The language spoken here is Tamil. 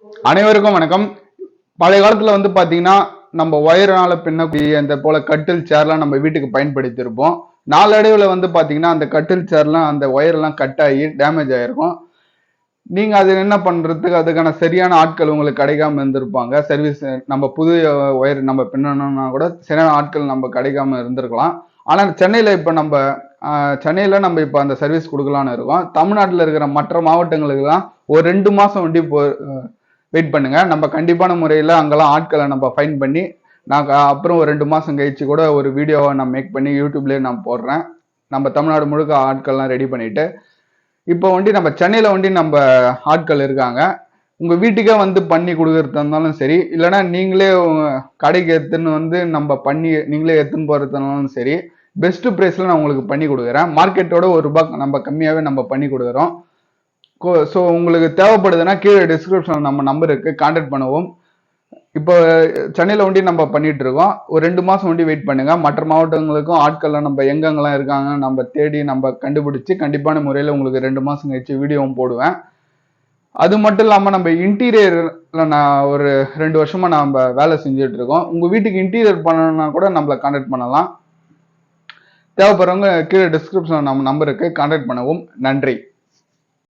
அனைவருக்கும் வணக்கம். பழைய காலத்துல பாத்தீங்கன்னா நம்ம ஒயர்னால பின்னக்கூடிய இந்த போல கட்டில் சேர்லாம் நம்ம வீட்டுக்கு பயன்படுத்தியிருப்போம். நாளடைவுல பாத்தீங்கன்னா அந்த கட்டில் சேர்லாம் அந்த ஒயர் எல்லாம் கட் ஆகி டேமேஜ் ஆயிருக்கும். நீங்க அது என்ன பண்றதுக்கு அதுக்கான சரியான ஆட்கள் உங்களுக்கு கிடைக்காம இருந்திருப்பாங்க. சர்வீஸ் நம்ம புது ஒயர் நம்ம பின்னணும்னா கூட சரியான ஆட்கள் நம்ம கிடைக்காம இருந்திருக்கலாம். ஆனா சென்னையில நம்ம இப்ப அந்த சர்வீஸ் கொடுக்கலான்னு இருக்கோம். தமிழ்நாட்டில் இருக்கிற மற்ற மாவட்டங்களுக்குலாம் ஒரு 2 மாசம் வெயிட் பண்ணுங்க. நம்ம கண்டிப்பான முறையில் அங்கெல்லாம் ஆட்களை நம்ம ஃபைன் பண்ணி அப்புறம் ஒரு 2 மாசம் கழிச்சு கூட ஒரு வீடியோவை நான் மேக் பண்ணி யூடியூப்லேயே நான் போடுறேன். நம்ம தமிழ்நாடு முழுக்க ஆட்கள்லாம் ரெடி பண்ணிட்டு இப்போ நம்ம சென்னையில நம்ம ஆட்கள் இருக்காங்க. உங்க வீட்டுக்கே பண்ணி கொடுக்கறதா இருந்தாலும் சரி, இல்லைன்னா நீங்களே உங்க கடைக்கு எடுத்துன்னு நம்ம பண்ணி நீங்களே எடுத்துன்னு போறதுனாலும் சரி, பெஸ்ட் பிரைஸ்ல நான் உங்களுக்கு பண்ணி கொடுக்குறேன். மார்க்கெட்டோட ₹1 நம்ம கம்மியாவே நம்ம பண்ணி கொடுக்குறோம். ஸோ உங்களுக்கு தேவைப்படுதுன்னா கீழே டிஸ்கிரிப்ஷன் நம்ம நம்பர் இருக்கு, கான்டாக்ட் பண்ணுவோம். இப்போ சென்னையில நம்ம பண்ணிட்டு இருக்கோம். ஒரு 2 மாசம் வெயிட் பண்ணுங்க. மற்ற மாவட்டங்களுக்கும் ஆட்கள்லாம் நம்ம எங்கெங்கெல்லாம் இருக்காங்க நம்ம தேடி நம்ம கண்டுபிடிச்சு கண்டிப்பான முறையில் உங்களுக்கு 2 மாசம் கழிச்சு வீடியோவும் போடுவேன். அது மட்டும் இல்லாம நம்ம இன்டீரியர்ல நான் ஒரு 2 வருஷமா நம்ம வேலை செஞ்சுட்டு இருக்கோம். உங்க வீட்டுக்கு இன்டீரியர் பண்ணணும்னா கூட நம்மள கான்டாக்ட் பண்ணலாம். தேவைப்படுறவங்க கீழே டிஸ்கிரிப்ஷன் நம்ம நம்பருக்கு கான்டாக்ட் பண்ணவும். நன்றி.